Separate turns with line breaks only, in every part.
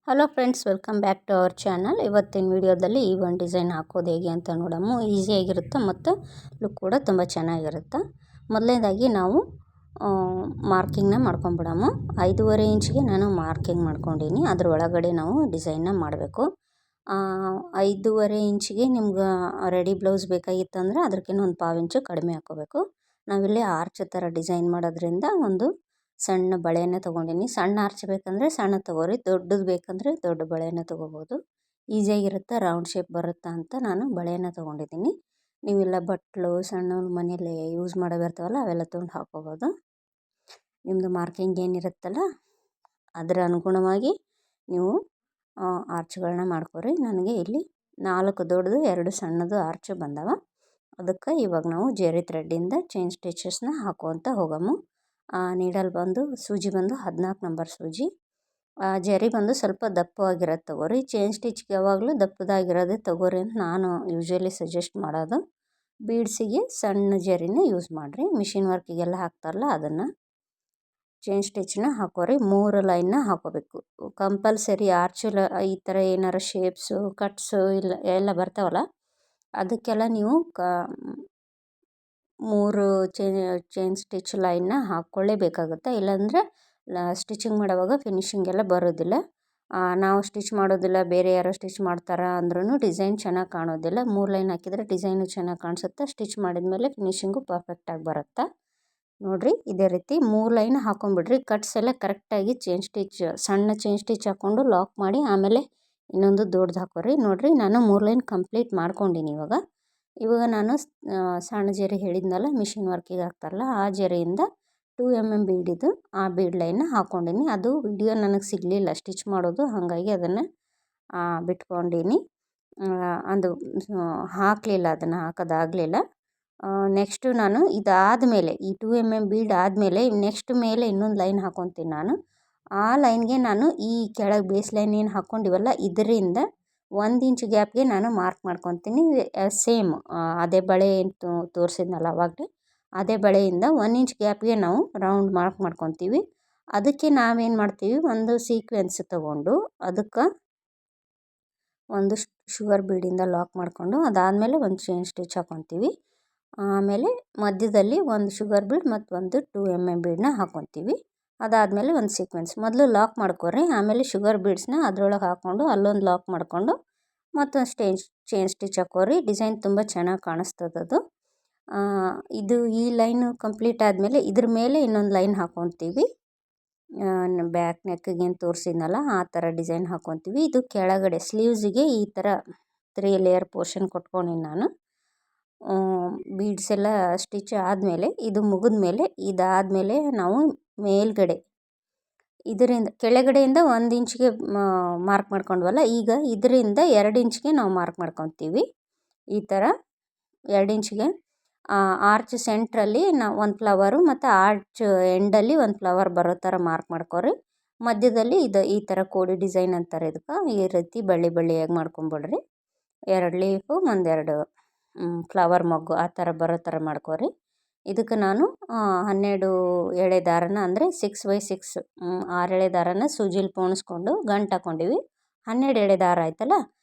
Hello friends, welcome back to our channel. ಇವತ್ತಿನ ವಿಡಿಯೋದಲ್ಲಿ ಈ ಒಂದು ಡಿಸೈನ್ ಹಾಕೋದು ಹೇಗೆ ಅಂತ ನೋಡೋಣ. ಈಸಿಯಾಗಿರುತ್ತೆ ಮತ್ತು ಲುಕ್ ಕೂಡ ತುಂಬ ಚೆನ್ನಾಗಿರುತ್ತೆ. ಮೊದಲನೇದಾಗಿ ನಾವು ಮಾರ್ಕಿಂಗ್ನ ಮಾಡ್ಕೊಂಬಿಡೋಣ. 5.5 ಇಂಚಿಗೆ ನಾನು ಮಾರ್ಕಿಂಗ್ ಮಾಡ್ಕೊಂಡೀನಿ. ಅದ್ರ ಒಳಗಡೆ ನಾವು ಡಿಸೈನ್ನ ಮಾಡಬೇಕು. 5.5 ಇಂಚಿಗೆ ನಿಮ್ಗೆ ರೆಡಿ ಬ್ಲೌಸ್ ಬೇಕಾಗಿತ್ತಂದರೆ ಅದಕ್ಕಿಂತ ಒಂದು 1/4 ಇಂಚು ಕಡಿಮೆ ಹಾಕೋಬೇಕು. ನಾವಿಲ್ಲಿ ಆರ್ಚ್ ಥರ ಡಿಸೈನ್ ಮಾಡೋದ್ರಿಂದ ಒಂದು ಸಣ್ಣ ಬಳೆಯನ್ನು ತೊಗೊಂಡಿನಿ. ಸಣ್ಣ ಆರ್ಚ್ ಬೇಕಂದರೆ ಸಣ್ಣ ತೊಗೋರಿ, ದೊಡ್ಡದು ಬೇಕಂದರೆ ದೊಡ್ಡ ಬಳೆಯನ್ನು ತೊಗೋಬೋದು. ಈಸಿಯಾಗಿರುತ್ತೆ, ರೌಂಡ್ ಶೇಪ್ ಬರುತ್ತಾ ಅಂತ ನಾನು ಬಳೆಯನ್ನು ತೊಗೊಂಡಿದ್ದೀನಿ. ನೀವೆಲ್ಲ ಬಟ್ಲು ಸಣ್ಣ ಮನೇಲಿ ಯೂಸ್ ಮಾಡೋವಿರ್ತಾವಲ್ಲ ಅವೆಲ್ಲ ತೊಗೊಂಡು ಹಾಕೋಬೋದು. ನಿಮ್ಮದು ಮಾರ್ಕಿಂಗ್ ಏನಿರುತ್ತಲ್ಲ ಅದರ ಅನುಗುಣವಾಗಿ ನೀವು ಆರ್ಚ್ಗಳನ್ನ ಮಾಡ್ಕೊರಿ. ನನಗೆ ಇಲ್ಲಿ 4 ದೊಡ್ಡದು 2 ಸಣ್ಣದು ಆರ್ಚ್ ಬಂದವ. ಅದಕ್ಕೆ ಇವಾಗ ನಾವು ಜೆರಿ ಥ್ರೆಡ್ಡಿಂದ ಚೈನ್ ಸ್ಟಿಚಸ್ನ ಹಾಕುವಂತ ಹೋಗಮ್ಮ. ನೀಡಲ್ ಬಂದು ಸೂಜಿ ಬಂದು 14 ನಂಬರ್ ಸೂಜಿ. ಜರಿ ಬಂದು ಸ್ವಲ್ಪ ದಪ್ಪವಾಗಿರೋದು ತೊಗೋರಿ. ಚೈನ್ ಸ್ಟಿಚ್ಗೆ ಯಾವಾಗಲೂ ದಪ್ಪದಾಗಿರೋದೇ ತೊಗೋರಿ ಅಂತ ನಾನು ಯೂಶ್ವಲಿ ಸಜೆಸ್ಟ್ ಮಾಡೋದು. ಬೀಡ್ಸಿಗೆ ಸಣ್ಣ ಜರಿನೇ ಯೂಸ್ ಮಾಡಿರಿ. ಮಿಷಿನ್ ವರ್ಕಿಗೆಲ್ಲ ಹಾಕ್ತಾರಲ್ಲ ಅದನ್ನು. ಚೈನ್ ಸ್ಟಿಚ್ನ ಹಾಕೋರಿ. 3 ಲೈನ್ನ ಹಾಕೋಬೇಕು ಕಂಪಲ್ಸರಿ. ಆರ್ಚ್ ಈ ಥರ ಏನಾರು ಶೇಪ್ಸು ಕಟ್ಸು ಎಲ್ಲ ಬರ್ತಾವಲ್ಲ ಅದಕ್ಕೆಲ್ಲ ನೀವು 3 ಚೈನ್ ಸ್ಟಿಚ್ ಲೈನ್ನ ಹಾಕ್ಕೊಳ್ಳೇಬೇಕಾಗುತ್ತೆ. ಇಲ್ಲಾಂದರೆ ಸ್ಟಿಚಿಂಗ್ ಮಾಡೋವಾಗ ಫಿನಿಶಿಂಗ್ ಎಲ್ಲ ಬರೋದಿಲ್ಲ. ನಾವು ಸ್ಟಿಚ್ ಮಾಡೋದಿಲ್ಲ, ಬೇರೆ ಯಾರೋ ಸ್ಟಿಚ್ ಮಾಡ್ತಾರೆ ಅಂದ್ರೂ ಡಿಸೈನ್ ಚೆನ್ನಾಗಿ ಕಾಣೋದಿಲ್ಲ. 3 ಲೈನ್ ಹಾಕಿದರೆ ಡಿಸೈನು ಚೆನ್ನಾಗಿ ಕಾಣಿಸುತ್ತೆ. ಸ್ಟಿಚ್ ಮಾಡಿದ್ಮೇಲೆ ಫಿನಿಶಿಂಗು ಪರ್ಫೆಕ್ಟಾಗಿ ಬರುತ್ತೆ. ನೋಡಿರಿ, ಇದೇ ರೀತಿ 3 ಲೈನ್ ಹಾಕೊಂಡ್ಬಿಡ್ರಿ. ಕಟ್ಸ್ ಎಲ್ಲ ಕರೆಕ್ಟಾಗಿ ಚೈನ್ ಸ್ಟಿಚ್ ಸಣ್ಣ ಚೈನ್ ಸ್ಟಿಚ್ ಹಾಕ್ಕೊಂಡು ಲಾಕ್ ಮಾಡಿ ಆಮೇಲೆ ಇನ್ನೊಂದು ದೊಡ್ಡದು ಹಾಕೋರಿ. ನೋಡಿರಿ, ನಾನು 3 ಲೈನ್ ಕಂಪ್ಲೀಟ್ ಮಾಡ್ಕೊಂಡಿನಿ. ಇವಾಗ ನಾನು ಸಣ್ಣ ಜರಿ ಹೇಳಿದ್ನಲ್ಲ ಮಿಷಿನ್ ವರ್ಕಿಗೆ ಹಾಕ್ತಾರಲ್ಲ ಆ ಜರಿಯಿಂದ 2 mm ಬೀಡಿದು ಆ ಬೀಡ್ ಲೈನ್ನ ಹಾಕ್ಕೊಂಡಿನಿ. ಅದು ವಿಡಿಯೋ ನನಗೆ ಸಿಗಲಿಲ್ಲ ಸ್ಟಿಚ್ ಮಾಡೋದು, ಹಾಗಾಗಿ ಅದನ್ನು ಬಿಟ್ಕೊಂಡಿನಿ. ಅದು ಹಾಕಲಿಲ್ಲ, ಅದನ್ನು ಹಾಕೋದಾಗಲಿಲ್ಲ. ನೆಕ್ಸ್ಟು ನಾನು ಇದಾದಮೇಲೆ ಈ 2 mm ಬೀಡ್ ಆದಮೇಲೆ ನೆಕ್ಸ್ಟ್ ಮೇಲೆ ಇನ್ನೊಂದು ಲೈನ್ ಹಾಕ್ಕೊತೀನಿ ನಾನು. ಆ ಲೈನ್ಗೆ ನಾನು ಈ ಕೆಳಗೆ ಬೇಸ್ ಲೈನ್ ಏನು ಹಾಕ್ಕೊಂಡಿವಲ್ಲ ಇದರಿಂದ 1 ಇಂಚ್ ಗ್ಯಾಪ್ಗೆ ನಾನು ಮಾರ್ಕ್ ಮಾಡ್ಕೊತೀನಿ. ಸೇಮ್ ಅದೇ ಬಳೆ ಏನು ತೋರಿಸಿದ್ನಲ್ಲ ಅವಾಗಲೇ ಅದೇ ಬಳೆಯಿಂದ 1 ಇಂಚ್ ಗ್ಯಾಪ್ಗೆ ನಾವು ರೌಂಡ್ ಮಾರ್ಕ್ ಮಾಡ್ಕೊತೀವಿ. ಅದಕ್ಕೆ ನಾವೇನು ಮಾಡ್ತೀವಿ, ಒಂದು ಸೀಕ್ವೆನ್ಸ್ ತೊಗೊಂಡು ಅದಕ್ಕೆ ಒಂದು ಶುಗರ್ ಬೀಡಿಂದ ಲಾಕ್ ಮಾಡಿಕೊಂಡು ಅದಾದಮೇಲೆ ಒಂದು ಚೈನ್ ಸ್ಟಿಚ್ ಹಾಕ್ಕೊತೀವಿ. ಆಮೇಲೆ ಮಧ್ಯದಲ್ಲಿ ಒಂದು ಶುಗರ್ ಬೀಡ್ ಮತ್ತು ಒಂದು 2 mm ಬೀಡನ್ನ ಹಾಕ್ಕೊತೀವಿ. ಅದಾದಮೇಲೆ ಒಂದು ಸೀಕ್ವೆನ್ಸ್ ಮೊದಲು ಲಾಕ್ ಮಾಡ್ಕೊರಿ. ಆಮೇಲೆ ಶುಗರ್ ಬೀಡ್ಸ್ನ ಅದರೊಳಗೆ ಹಾಕ್ಕೊಂಡು ಅಲ್ಲೊಂದು ಲಾಕ್ ಮಾಡಿಕೊಂಡು ಮತ್ತೊಂದು ಚೈನ್ ಸ್ಟಿಚ್ ಹಾಕೋರಿ. ಡಿಸೈನ್ ತುಂಬ ಚೆನ್ನಾಗಿ ಕಾಣಿಸ್ತದದು. ಇದು ಈ ಲೈನು ಕಂಪ್ಲೀಟ್ ಆದಮೇಲೆ ಇದ್ರ ಮೇಲೆ ಇನ್ನೊಂದು ಲೈನ್ ಹಾಕ್ಕೊತೀವಿ. ಬ್ಯಾಕ್ ನೆಕ್ಕಿಗೆ ಏನು ತೋರಿಸಿದ್ನಲ್ಲ ಆ ಥರ ಡಿಸೈನ್ ಹಾಕ್ಕೊತೀವಿ. ಇದು ಕೆಳಗಡೆ ಸ್ಲೀವ್ಸಿಗೆ ಈ ಥರ 3 ಲೇಯರ್ ಪೋರ್ಷನ್ ಕೊಟ್ಕೊಂಡಿನಿ ನಾನು. ಬೀಡ್ಸ್ ಎಲ್ಲ ಸ್ಟಿಚ್ ಆದಮೇಲೆ ಇದು ಮುಗಿದ್ಮೇಲೆ ಇದಾದಮೇಲೆ ನಾವು ಮೇಲ್ಗಡೆ ಇದರಿಂದ ಕೆಳಗಡೆಯಿಂದ 1 ಇಂಚಿಗೆ ಮಾರ್ಕ್ ಮಾಡ್ಕೊಂಡ್ವಲ್ಲ, ಈಗ ಇದರಿಂದ 2 ಇಂಚಿಗೆ ನಾವು ಮಾರ್ಕ್ ಮಾಡ್ಕೊತೀವಿ. ಈ ಥರ 2 ಇಂಚಿಗೆ ಆರ್ಚ್ ಸೆಂಟ್ರಲ್ಲಿ ನಾವು ಒಂದು ಫ್ಲವರು ಮತ್ತು ಆರ್ಚ್ ಎಂಡಲ್ಲಿ ಒಂದು ಫ್ಲವರ್ ಬರೋ ಥರ ಮಾರ್ಕ್ ಮಾಡ್ಕೊರಿ. ಮಧ್ಯದಲ್ಲಿ ಈ ಥರ ಕೋಡಿ ಡಿಸೈನ್ ಅಂತಾರೆ ಇದಕ್ಕೆ. ಈ ರೀತಿ ಬಳ್ಳಿಯಾಗಿ ಮಾಡ್ಕೊಂಬಿಡ್ರಿ. 2 ಲೀಫು ಒಂದೆರಡು ಫ್ಲವರ್ ಮೊಗ್ಗು ಆ ಥರ ಬರೋ ಥರ ಮಾಡ್ಕೊರಿ. ಇದಕ್ಕೆ ನಾನು 12 ಎಳೆ ದಾರನ ಅಂದರೆ 6x6 6 ಎಳೆ ದಾರನ ಸೂಜಿಲಿ ಪೋಣಿಸ್ಕೊಂಡು ಗಂಟು ಹಾಕ್ಕೊಂಡಿವಿ. 12 ಎಳೆ ದಾರ ಆಯ್ತಲ್ಲ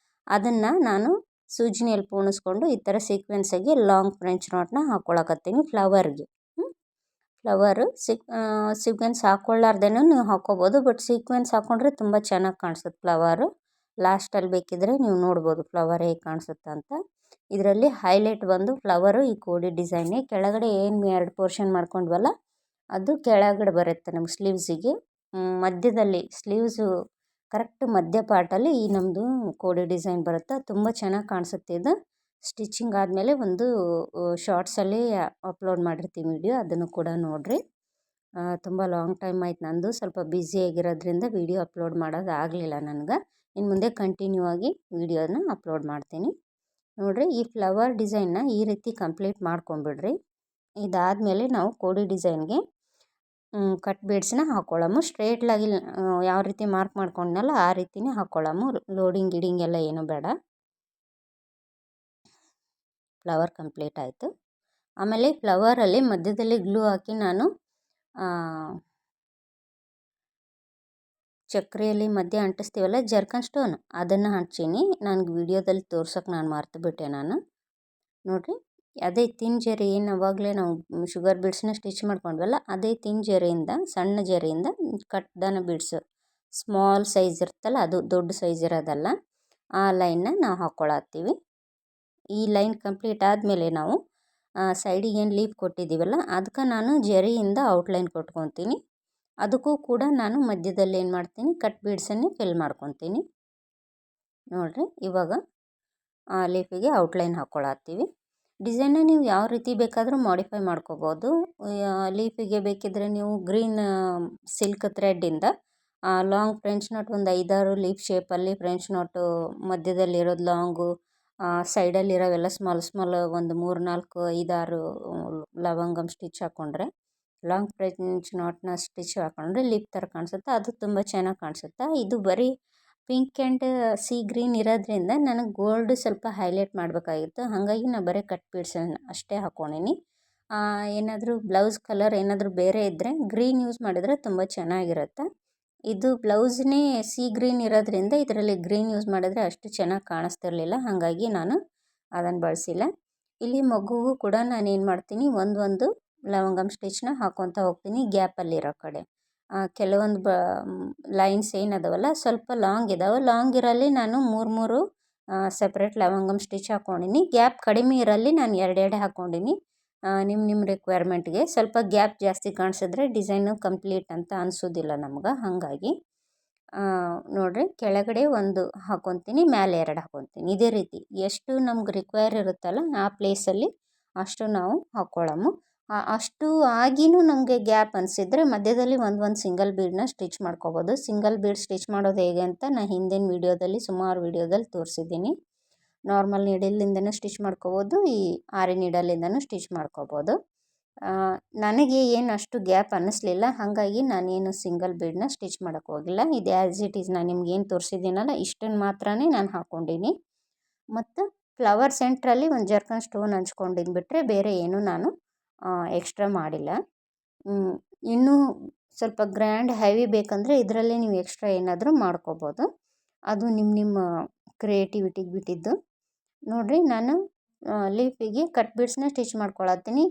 ಅದನ್ನು ನಾನು ಸೂಜಿನಲ್ಲಿ ಪೋಣಿಸ್ಕೊಂಡು ಈ ಥರ ಸೀಕ್ವೆನ್ಸಾಗಿ ಲಾಂಗ್ ಫ್ರೆಂಚ್ ನಾಟ್ನ ಹಾಕ್ಕೊಳಕತ್ತೀನಿ ಫ್ಲವರ್ಗೆ. ಫ್ಲವರು ಸೀಕ್ವೆನ್ಸ್ ಹಾಕ್ಕೊಳ್ಳಾರ್ದೇನೂ ನೀವು ಹಾಕ್ಕೋಬೋದು, ಬಟ್ ಸೀಕ್ವೆನ್ಸ್ ಹಾಕ್ಕೊಂಡ್ರೆ ತುಂಬ ಚೆನ್ನಾಗಿ ಕಾಣಿಸುತ್ತೆ ಫ್ಲವರು. ಲಾಸ್ಟಲ್ಲಿ ಬೇಕಿದ್ದರೆ ನೀವು ನೋಡ್ಬೋದು ಫ್ಲವರ್ ಹೇಗೆ ಕಾಣಿಸುತ್ತೆ ಅಂತ. ಇದರಲ್ಲಿ ಹೈಲೈಟ್ ಬಂದು ಫ್ಲವರು ಈ ಕೋಡಿ ಡಿಸೈನೇ. ಕೆಳಗಡೆ ಏನು 2 ಪೋರ್ಷನ್ ಮಾಡ್ಕೊಂಡ್ವಲ್ಲ ಅದು ಕೆಳಗಡೆ ಬರುತ್ತೆ ನಮ್ಗೆ ಸ್ಲೀವ್ಸಿಗೆ. ಮಧ್ಯದಲ್ಲಿ ಸ್ಲೀವ್ಸು ಕರೆಕ್ಟ್ ಮಧ್ಯ ಪಾರ್ಟಲ್ಲಿ ಈ ನಮ್ಮದು ಕೋಡಿ ಡಿಸೈನ್ ಬರುತ್ತೆ. ತುಂಬ ಚೆನ್ನಾಗಿ ಕಾಣಿಸುತ್ತೆ ಇದು. ಸ್ಟಿಚಿಂಗ್ ಆದಮೇಲೆ ಒಂದು ಶಾರ್ಟ್ಸಲ್ಲಿ ಅಪ್ಲೋಡ್ ಮಾಡಿರ್ತೀವಿ ವಿಡಿಯೋ, ಅದನ್ನು ಕೂಡ ನೋಡಿರಿ. ತುಂಬ ಲಾಂಗ್ ಟೈಮ್ ಆಯ್ತು, ನಂದು ಸ್ವಲ್ಪ ಬ್ಯುಸಿಯಾಗಿರೋದ್ರಿಂದ ವಿಡಿಯೋ ಅಪ್ಲೋಡ್ ಮಾಡೋದು ಆಗಲಿಲ್ಲ ನನಗೆ. ಇನ್ನು ಮುಂದೆ ಕಂಟಿನ್ಯೂ ಆಗಿ ವಿಡಿಯೋನ ಅಪ್ಲೋಡ್ ಮಾಡ್ತೀನಿ. ನೋಡಿರಿ, ಈ ಫ್ಲವರ್ ಡಿಸೈನ್ನ ಈ ರೀತಿ ಕಂಪ್ಲೀಟ್ ಮಾಡ್ಕೊಂಬಿಡ್ರಿ. ಇದಾದಮೇಲೆ ನಾವು ಕೋಡಿ ಡಿಸೈನ್ಗೆ ಕಟ್ ಬೀಡ್ಸ್ನ ಹಾಕ್ಕೊಳ್ಳೋము. ಸ್ಟ್ರೇಟ್ಲಾಗಿ ಯಾವ ರೀತಿ ಮಾರ್ಕ್ ಮಾಡ್ಕೊಂಡ್ನಲ್ಲ ಆ ರೀತಿನೇ ಹಾಕ್ಕೊಳ್ಳೋము. ಲೋಡಿಂಗ್ ಗಿಡಿಂಗ್ ಎಲ್ಲ ಏನೂ ಬೇಡ. ಫ್ಲವರ್ ಕಂಪ್ಲೀಟ್ ಆಯಿತು. ಆಮೇಲೆ ಫ್ಲವರಲ್ಲಿ ಮಧ್ಯದಲ್ಲಿ ಗ್ಲೂ ಹಾಕಿ ನಾನು ಚಕ್ರಿಯಲ್ಲಿ ಮಧ್ಯೆ ಅಂಟಿಸ್ತೀವಲ್ಲ ಜರ್ಕನ್ ಸ್ಟೋನ್, ಅದನ್ನು ಹಂಚೀನಿ. ನನಗೆ ವಿಡಿಯೋದಲ್ಲಿ ತೋರ್ಸೋಕೆ ನಾನು ಮರ್ತುಬಿಟ್ಟೆ ನಾನು. ನೋಡಿರಿ, ಅದೇ ತಿನ್ ಜರಿ ಏನು ಅವಾಗಲೇ ನಾವು ಶುಗರ್ ಬೀಡ್ಸ್ನ ಸ್ಟಿಚ್ ಮಾಡ್ಕೊಂಡ್ವಲ್ಲ, ಅದೇ ತಿನ್ ಜರಿಯಿಂದ, ಸಣ್ಣ ಜರಿಯಿಂದ ಕಟ್ದಾನ ಬೀಡ್ಸು ಸ್ಮಾಲ್ ಸೈಜ್ ಇರುತ್ತಲ್ಲ, ಅದು ದೊಡ್ಡ ಸೈಜ್ ಇರೋದಲ್ಲ, ಆ ಲೈನ್ನ ನಾವು ಹಾಕ್ಕೊಳತ್ತೀವಿ. ಈ ಲೈನ್ ಕಂಪ್ಲೀಟ್ ಆದಮೇಲೆ ನಾವು ಸೈಡಿಗೆ ಏನು ಲೀಫ್ ಕೊಟ್ಟಿದ್ದೀವಲ್ಲ, ಅದಕ್ಕೆ ನಾನು ಜರಿಯಿಂದ ಔಟ್ಲೈನ್ ಕೊಟ್ಕೊತೀನಿ. ಅದಕ್ಕೂ ಕೂಡ ನಾನು ಮಧ್ಯದಲ್ಲಿ ಏನು ಮಾಡ್ತೀನಿ, ಕಟ್ ಬೀಡ್ಸನ್ನೇ ಫಿಲ್ ಮಾಡ್ಕೊತೀನಿ. ನೋಡಿರಿ, ಇವಾಗ ಲೀಫಿಗೆ ಔಟ್ಲೈನ್ ಹಾಕ್ಕೊಳತ್ತೀವಿ. ಡಿಸೈನ್ನ ನೀವು ಯಾವ ರೀತಿ ಬೇಕಾದರೂ ಮಾಡಿಫೈ ಮಾಡ್ಕೋಬೋದು. ಲೀಫಿಗೆ ಬೇಕಿದ್ದರೆ ನೀವು ಗ್ರೀನ್ ಸಿಲ್ಕ್ ಥ್ರೆಡ್ಡಿಂದ ಲಾಂಗ್ ಫ್ರೆಂಚ್ ನಾಟ್ ಒಂದು 5-6 ಲೀಫ್ ಶೇಪಲ್ಲಿ ಫ್ರೆಂಚ್ ನಾಟು ಮಧ್ಯದಲ್ಲಿರೋದು ಲಾಂಗು, ಸೈಡಲ್ಲಿರೋವೆಲ್ಲ ಸ್ಮಾಲ್ ಸ್ಮಾಲ್ ಒಂದು 3-4-5-6 ಲವಂಗಮ್ ಸ್ಟಿಚ್ ಹಾಕ್ಕೊಂಡ್ರೆ, ಲಾಂಗ್ ಫ್ರೆಂಚ್ ನಾಟ್ನ ಸ್ಟಿಚ್ ಹಾಕ್ಕೊಂಡ್ರೆ ಲೀಫ್ ಥರ ಕಾಣಿಸುತ್ತೆ. ಅದು ತುಂಬ ಚೆನ್ನಾಗಿ ಕಾಣಿಸುತ್ತೆ. ಇದು ಬರೀ ಪಿಂಕ್ ಆ್ಯಂಡ್ ಸೀ ಗ್ರೀನ್ ಇರೋದ್ರಿಂದ ನನಗೆ ಗೋಲ್ಡ್ ಸ್ವಲ್ಪ ಹೈಲೈಟ್ ಮಾಡಬೇಕಾಗಿತ್ತು. ಹಾಗಾಗಿ ನಾನು ಬರೀ ಕಟ್ ಬೀಡ್ಸನ್ನು ಅಷ್ಟೇ ಹಾಕ್ಕೊಂಡೀನಿ. ಏನಾದರೂ ಬ್ಲೌಸ್ ಕಲರ್ ಏನಾದರೂ ಬೇರೆ ಇದ್ದರೆ ಗ್ರೀನ್ ಯೂಸ್ ಮಾಡಿದರೆ ತುಂಬ ಚೆನ್ನಾಗಿರುತ್ತೆ. ಇದು ಬ್ಲೌಸ್ನೇ ಸೀ ಗ್ರೀನ್ ಇರೋದ್ರಿಂದ ಇದರಲ್ಲಿ ಗ್ರೀನ್ ಯೂಸ್ ಮಾಡಿದ್ರೆ ಅಷ್ಟು ಚೆನ್ನಾಗಿ ಕಾಣಿಸ್ತಿರ್ಲಿಲ್ಲ, ಹಾಗಾಗಿ ನಾನು ಅದನ್ನು ಬಳಸಿಲ್ಲ. ಇಲ್ಲಿ ಮಗುಗೂ ಕೂಡ ನಾನು ಏನು ಮಾಡ್ತೀನಿ, ಒಂದು ಲವಂಗಮ್ ಸ್ಟಿಚ್ನ ಹಾಕ್ಕೊತ ಹೋಗ್ತೀನಿ ಗ್ಯಾಪಲ್ಲಿರೋ ಕಡೆ. ಕೆಲವೊಂದು ಲೈನ್ಸ್ ಏನದವಲ್ಲ ಸ್ವಲ್ಪ ಲಾಂಗ್ ಇದ್ದಾವೆ, ಲಾಂಗ್ ಇರಲ್ಲಿ ನಾನು 3 ಸಪ್ರೇಟ್ ಲವಂಗಮ್ ಸ್ಟಿಚ್ ಹಾಕ್ಕೊಂಡೀನಿ. ಗ್ಯಾಪ್ ಕಡಿಮೆ ಇರಲ್ಲಿ ನಾನು 2 ಹಾಕ್ಕೊಂಡೀನಿ. ನಿಮ್ಮ ರಿಕ್ವೈರ್ಮೆಂಟ್ಗೆ ಸ್ವಲ್ಪ ಗ್ಯಾಪ್ ಜಾಸ್ತಿ ಕಾಣಿಸಿದ್ರೆ ಡಿಸೈನು ಕಂಪ್ಲೀಟ್ ಅಂತ ಅನಿಸೋದಿಲ್ಲ ನಮ್ಗೆ. ಹಾಗಾಗಿ ನೋಡಿರಿ, ಕೆಳಗಡೆ 1 ಹಾಕ್ಕೊತೀನಿ, ಮೇಲೆ 2 ಹಾಕ್ಕೊತೀನಿ. ಇದೇ ರೀತಿ ಎಷ್ಟು ನಮ್ಗೆ ರಿಕ್ವೈರ್ ಇರುತ್ತಲ್ಲ ಆ ಪ್ಲೇಸಲ್ಲಿ ಅಷ್ಟು ನಾವು ಹಾಕ್ಕೊಳ್ಳೋము. ಅಷ್ಟು ಆಗಿಯೂ ನಮಗೆ ಗ್ಯಾಪ್ ಅನಿಸಿದರೆ ಮಧ್ಯದಲ್ಲಿ ಒಂದು ಸಿಂಗಲ್ ಬೀಡನ್ನ ಸ್ಟಿಚ್ ಮಾಡ್ಕೋಬೋದು. ಸಿಂಗಲ್ ಬೀಡ್ ಸ್ಟಿಚ್ ಮಾಡೋದು ಹೇಗೆ ಅಂತ ನಾನು ಹಿಂದಿನ ವೀಡಿಯೋದಲ್ಲಿ ಸುಮಾರು ವೀಡಿಯೋದಲ್ಲಿ ತೋರಿಸಿದ್ದೀನಿ. ನಾರ್ಮಲ್ ನೀಡಲಿಂದನೂ ಸ್ಟಿಚ್ ಮಾಡ್ಕೋಬೋದು, ಈ ಆರಿ ನೀಡಲಿಂದನೂ ಸ್ಟಿಚ್ ಮಾಡ್ಕೋಬೋದು. ನನಗೆ ಏನು ಅಷ್ಟು ಗ್ಯಾಪ್ ಅನ್ನಿಸ್ಲಿಲ್ಲ, ಹಾಗಾಗಿ ನಾನೇನು ಸಿಂಗಲ್ ಬೀಡನ್ನ ಸ್ಟಿಚ್ ಮಾಡೋಕ್ಕೆ ಹೋಗಿಲ್ಲ. ಇದು ಆ್ಯಸ್ ಇಟ್ ಈಸ್ ನಾನು ನಿಮ್ಗೇನು ತೋರಿಸಿದ್ದೀನಲ್ಲ ಇಷ್ಟನ್ನು ಮಾತ್ರನೇ ನಾನು ಹಾಕ್ಕೊಂಡೀನಿ. ಮತ್ತು ಫ್ಲವರ್ ಸೆಂಟ್ರಲ್ಲಿ ಒಂದು ಜರ್ಕನ್ ಸ್ಟೋನ್ ಹಂಚ್ಕೊಂಡಿದ್ದು ಬಿಟ್ಟರೆ ಬೇರೆ ಏನೂ ನಾನು ಎಕ್ಸ್ಟ್ರಾ ಮಾಡಿಲ್ಲ. ಇನ್ನೂ ಸ್ವಲ್ಪ ಗ್ರ್ಯಾಂಡ್ ಹೆವಿ ಬೇಕಂದರೆ ಇದರಲ್ಲೇ ನೀವು ಎಕ್ಸ್ಟ್ರಾ ಏನಾದರೂ ಮಾಡ್ಕೋಬೋದು. ಅದು ನಿಮ್ಮ ಕ್ರಿಯೇಟಿವಿಟಿಗೆ ಬಿಟ್ಟಿದ್ದು. ನೋಡಿರಿ, ನಾನು ಲೀಫಿಗೆ ಕಟ್ ಬೀಡ್ಸ್ನ ಸ್ಟಿಚ್ ಮಾಡ್ಕೊಳತ್ತೀನಿ.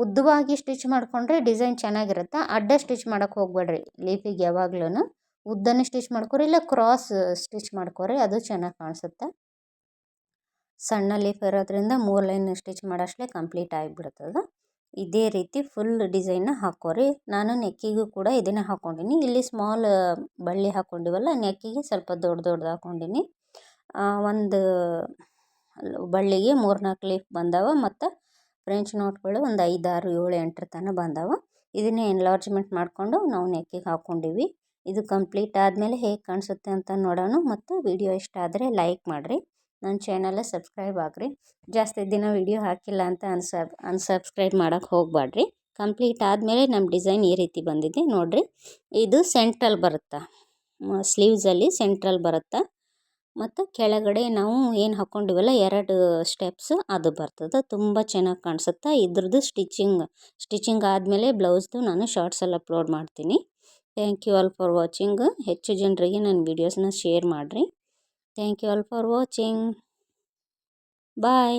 ಉದ್ದವಾಗಿ ಸ್ಟಿಚ್ ಮಾಡಿಕೊಂಡ್ರೆ ಡಿಸೈನ್ ಚೆನ್ನಾಗಿರುತ್ತೆ. ಅಡ್ಡ ಸ್ಟಿಚ್ ಮಾಡೋಕ್ಕೆ ಹೋಗ್ಬೇಡ್ರಿ ಲೀಫಿಗೆ ಯಾವಾಗ್ಲೂ. ಉದ್ದನೇ ಸ್ಟಿಚ್ ಮಾಡ್ಕೊರಿ, ಇಲ್ಲ ಕ್ರಾಸ್ ಸ್ಟಿಚ್ ಮಾಡ್ಕೊರಿ, ಅದು ಚೆನ್ನಾಗಿ ಕಾಣಿಸುತ್ತೆ. ಸಣ್ಣ ಲೀಫ್ ಇರೋದ್ರಿಂದ 3 ಲೈನ್ ಸ್ಟಿಚ್ ಮಾಡೋಷ್ಟೇ ಕಂಪ್ಲೀಟ್ ಆಗಿಬಿಡ್ತದೆ. ಇದೇ ರೀತಿ ಫುಲ್ ಡಿಸೈನ್ನ ಹಾಕ್ಕೋರಿ. ನಾನು ನೆಕ್ಕಿಗೂ ಕೂಡ ಇದನ್ನೇ ಹಾಕ್ಕೊಂಡೀನಿ. ಇಲ್ಲಿ ಸ್ಮಾಲ್ ಬಳ್ಳಿ ಹಾಕ್ಕೊಂಡಿವಲ್ಲ, ನೆಕ್ಕಿಗೆ ಸ್ವಲ್ಪ ದೊಡ್ಡದು ಹಾಕ್ಕೊಂಡೀನಿ. ಒಂದು ಬಳ್ಳಿಗೆ 3-4 ಲೀಫ್ ಬಂದವ, ಮತ್ತು ಫ್ರೆಂಚ್ ನಾಟ್ಗಳು ಒಂದು 5-6 7 8 ತನಕ ಬಂದವ. ಇದನ್ನೇ ಎನ್ಲಾರ್ಜ್ಮೆಂಟ್ ಮಾಡಿಕೊಂಡು ನಾವು ನೆಕ್ಕಿಗೆ ಹಾಕ್ಕೊಂಡಿವಿ. ಇದು ಕಂಪ್ಲೀಟ್ ಆದಮೇಲೆ ಹೇಗೆ ಕಾಣಿಸುತ್ತೆ ಅಂತ ನೋಡೋಣ. ಮತ್ತು ವಿಡಿಯೋ ಇಷ್ಟ ಆದರೆ ಲೈಕ್ ಮಾಡಿರಿ, ನನ್ನ ಚಾನಲ್ ಸಬ್ಸ್ಕ್ರೈಬ್ ಆಗಿರಿ. ಜಾಸ್ತಿ ದಿನ ವಿಡಿಯೋ ಹಾಕಿಲ್ಲ ಅಂತ ಅನ್ಸಬ್ಸ್ಕ್ರೈಬ್ ಮಾಡೋಕ್ಕೆ ಹೋಗಬೇಡ್ರಿ. ಕಂಪ್ಲೀಟ್ ಆದಮೇಲೆ ನಮ್ಮ ಡಿಸೈನ್ ಈ ರೀತಿ ಬಂದಿದೆ ನೋಡಿರಿ. ಇದು ಸೆಂಟ್ರಲ್ ಬರುತ್ತೆ, ಸ್ಲೀವ್ಸಲ್ಲಿ ಸೆಂಟ್ರಲ್ ಬರುತ್ತೆ. ಮತ್ತು ಕೆಳಗಡೆ ನಾವು ಏನು ಹಾಕ್ಕೊಂಡಿವಲ್ಲ 2 ಸ್ಟೆಪ್ಸ್ ಅದು ಬರ್ತದೆ. ತುಂಬ ಚೆನ್ನಾಗಿ ಕಾಣಿಸುತ್ತೆ. ಇದ್ರದ್ದು ಸ್ಟಿಚಿಂಗ್ ಆದಮೇಲೆ ಬ್ಲೌಸ್ದು ನಾನು ಶಾರ್ಟ್ಸಲ್ಲಿ ಅಪ್ಲೋಡ್ ಮಾಡ್ತೀನಿ. Thank you all for watching. ಹೆಚ್ಚು ಜನರಿಗೆ ನನ್ನ ವೀಡಿಯೋಸ್ನ ಶೇರ್ ಮಾಡಿರಿ. Thank you all for watching. Bye.